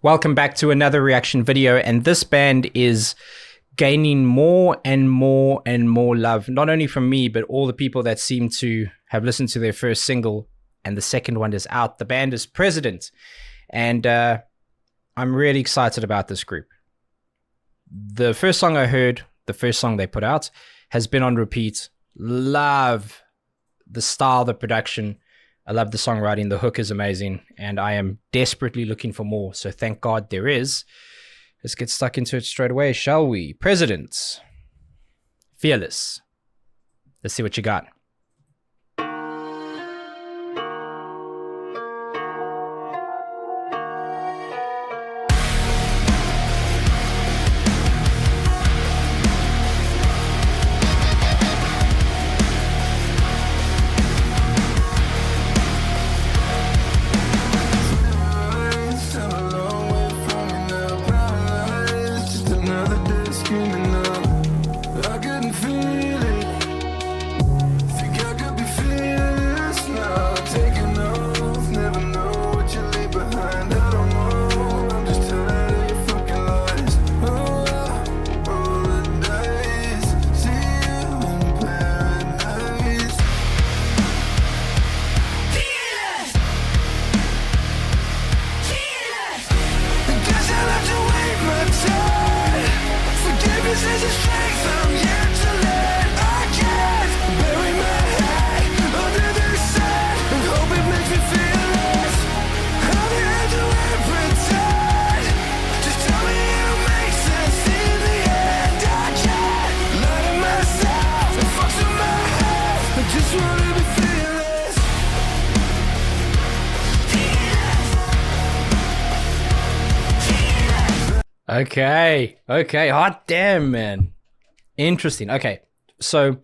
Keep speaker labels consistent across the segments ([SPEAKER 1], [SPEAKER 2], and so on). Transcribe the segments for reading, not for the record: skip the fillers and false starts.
[SPEAKER 1] Welcome back to another reaction video, and this band is gaining more and more and more love, not only from me, but all the people that seem to have listened to their first single, and the second one is out. The band is President, and I'm really excited about this group. The first song I heard, the first song they put out, has been on repeat. Love the style, the production. I love the songwriting. The hook is amazing, and I am desperately looking for more. So thank God there is. Let's get stuck into it straight away, shall we? President, Fearless. Let's see what you got. Okay, hot damn, man. Interesting. Okay, so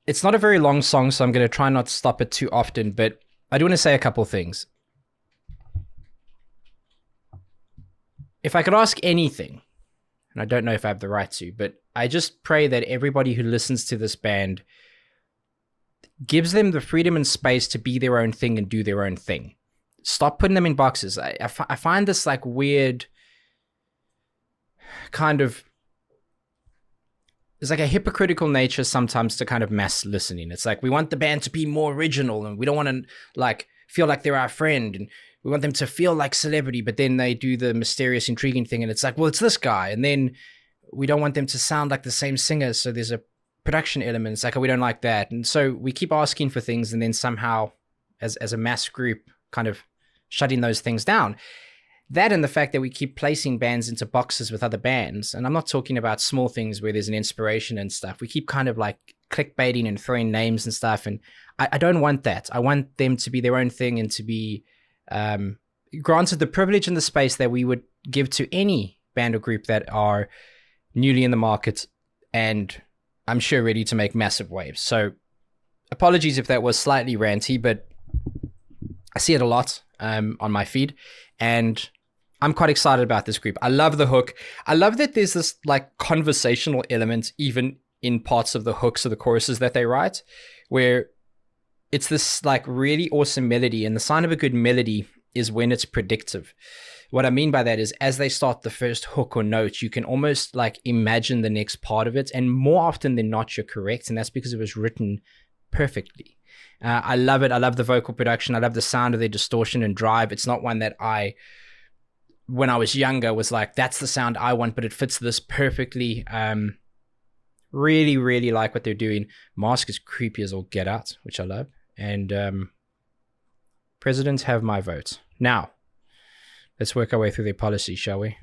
[SPEAKER 1] it's not a very long song, so I'm going to try not to stop it too often, but I do want to say a couple things. If I could ask anything, and I don't know if I have the right to, but I just pray that everybody who listens to this band gives them the freedom and space to be their own thing and do their own thing. Stop putting them in boxes. I find this like weird kind of, there's like a hypocritical nature sometimes to kind of mass listening. It's like we want the band to be more original, and we don't want to like feel like they're our friend, and we want them to feel like celebrity, but then they do the mysterious, intriguing thing, and it's like, well, it's this guy, and then we don't want them to sound like the same singer, so there's a production element. It's like, oh, we don't like that, and so we keep asking for things, and then somehow, as a mass group, kind of shutting those things down. That and the fact that we keep placing bands into boxes with other bands, and I'm not talking about small things where there's an inspiration and stuff. We keep kind of like clickbaiting and throwing names and stuff, and I don't want that. I want them to be their own thing and to be granted the privilege and the space that we would give to any band or group that are newly in the market and I'm sure ready to make massive waves. So apologies if that was slightly ranty, but I see it a lot on my feed, and I'm quite excited about this group. I love the hook. I love that there's this like conversational element even in parts of the hooks or the choruses that they write, where it's this like really awesome melody, and the sign of a good melody is when it's predictive. What I mean by that is as they start the first hook or note, you can almost like imagine the next part of it, and more often than not, you're correct, and that's because it was written perfectly. I love it. I love the vocal production. I love the sound of their distortion and drive. It's not one that when I was younger, was like, that's the sound I want, but it fits this perfectly. Really, really like what they're doing. Mask is creepy as all get out, which I love. And Presidents have my vote. Now, let's work our way through their policy, shall we?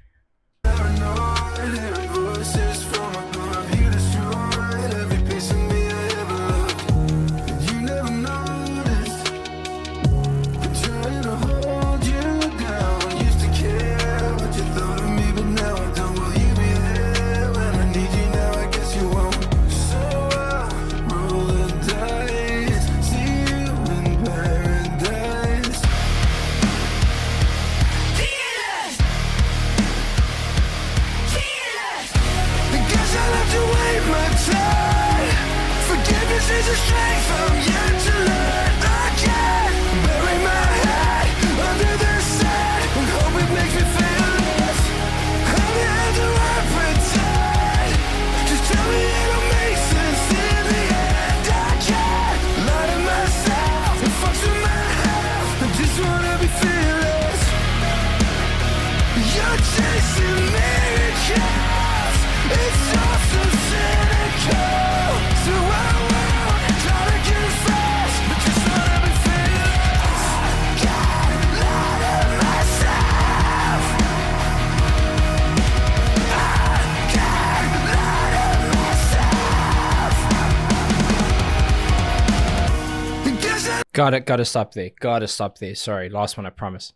[SPEAKER 1] Gotta stop there. Gotta stop there. Sorry, last one, I promise.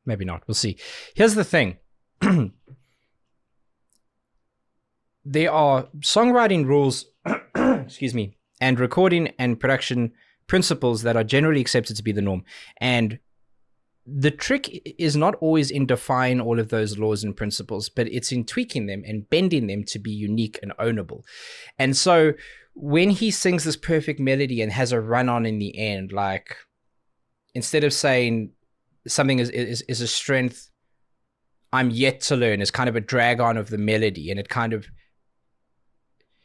[SPEAKER 1] Maybe not. We'll see. Here's the thing. There are songwriting rules, excuse me, and recording and production principles that are generally accepted to be the norm. And the trick is not always in defying all of those laws and principles, but it's in tweaking them and bending them to be unique and ownable. And so when he sings this perfect melody and has a run on in the end, like instead of saying something is a strength I'm yet to learn, is kind of a drag on of the melody, and it kind of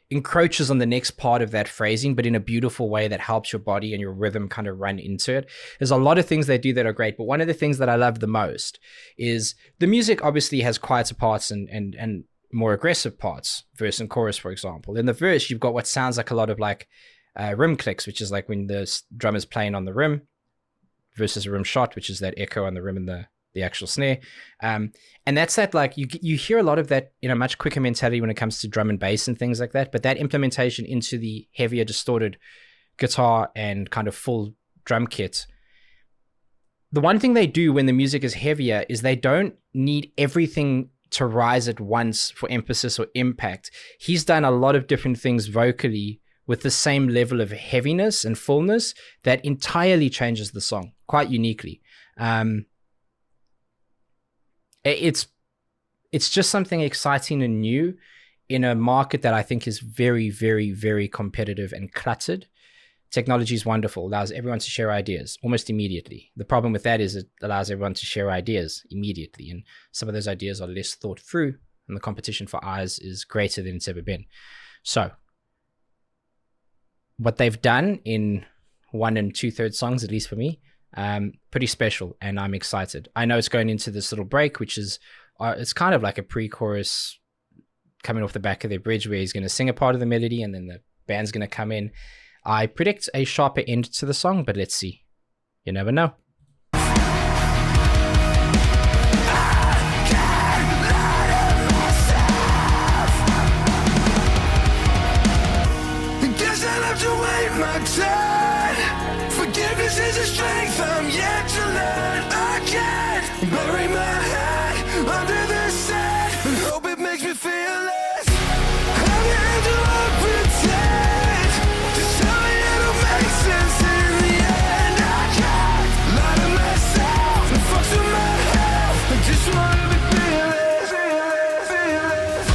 [SPEAKER 1] encroaches on the next part of that phrasing, but in a beautiful way that helps your body and your rhythm kind of run into it. There's a lot of things they do that are great, but one of the things that I love the most is the music obviously has quieter parts and more aggressive parts, verse and chorus, for example. In the verse, you've got what sounds like a lot of like rim clicks, which is like when the drummer's playing on the rim, versus a rim shot, which is that echo on the rim and the actual snare. And that's that, like you hear a lot of that in a much quicker mentality when it comes to drum and bass and things like that. But that implementation into the heavier distorted guitar and kind of full drum kit, the one thing they do when the music is heavier is they don't need everything to rise at once for emphasis or impact. He's done a lot of different things vocally with the same level of heaviness and fullness that entirely changes the song quite uniquely. It's just something exciting and new in a market that I think is very, very, very competitive and cluttered. Technology is wonderful, allows everyone to share ideas almost immediately. The problem with that is it allows everyone to share ideas immediately, and some of those ideas are less thought through, and the competition for eyes is greater than it's ever been. So what they've done in 1 2/3 songs, at least for me, pretty special, and I'm excited. I know it's going into this little break, which is it's kind of like a pre-chorus coming off the back of their bridge, where he's going to sing a part of the melody and then the band's going to come in. I predict a sharper end to the song, but let's see. You never know.
[SPEAKER 2] Forgiveness is a strength I'm yet to learn. I can't bury my head under the sand and hope it makes me feel less. How can do I pretend to tell me it'll make sense in the end? I can't lie to myself and fuck with my health. I just wanna be fearless, fearless, fearless.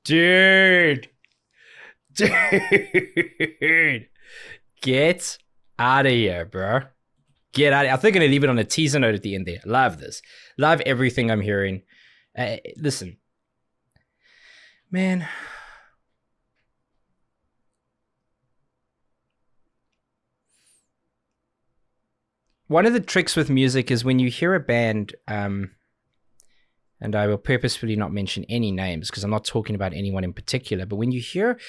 [SPEAKER 1] Dude, get out of here, bro. Get out of here. I think I'm going to leave it on a teaser note at the end there. Love this. Love everything I'm hearing. Listen, man. One of the tricks with music is when you hear a band, and I will purposefully not mention any names because I'm not talking about anyone in particular, but when you hear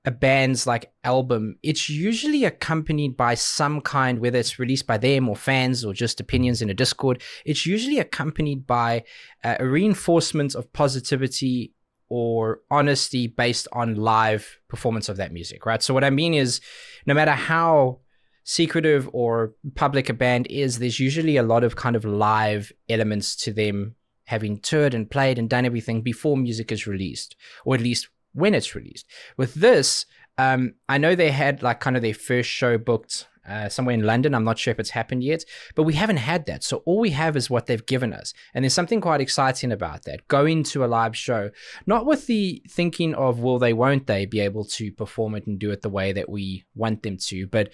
[SPEAKER 1] a band's like album, it's usually accompanied by some kind, whether it's released by them or fans or just opinions in a Discord, it's usually accompanied by a reinforcement of positivity or honesty based on live performance of that music, right? So what I mean is, no matter how secretive or public a band is, there's usually a lot of kind of live elements to them having toured and played and done everything before music is released, or at least when it's released. With this, I know they had like kind of their first show booked somewhere in London. I'm not sure if it's happened yet, but we haven't had that. So all we have is what they've given us. And there's something quite exciting about that. Going to a live show, not with the thinking of will they, won't they be able to perform it and do it the way that we want them to, but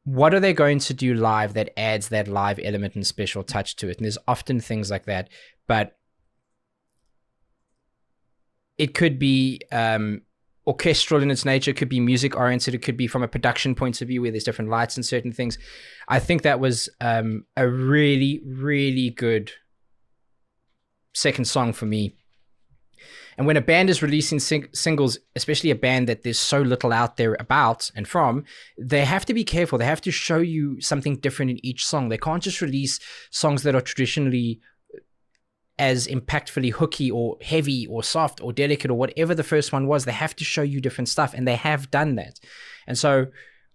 [SPEAKER 1] what are they going to do live that adds that live element and special touch to it? And there's often things like that, but it could be orchestral in its nature, it could be music oriented, it could be from a production point of view where there's different lights and certain things. I think that was a really, really good second song for me. And when a band is releasing singles, especially a band that there's so little out there about and from, they have to be careful. They have to show you something different in each song. They can't just release songs that are traditionally as impactfully hooky or heavy or soft or delicate or whatever the first one was. They have to show you different stuff, and they have done that. And so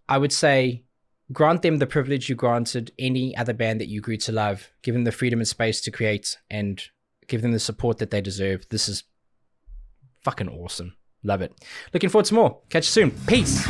[SPEAKER 1] I would say grant them the privilege you granted any other band that you grew to love. Give them the freedom and space to create, and give them the support that they deserve. This is fucking awesome. Love it. Looking forward to more. Catch you soon. Peace.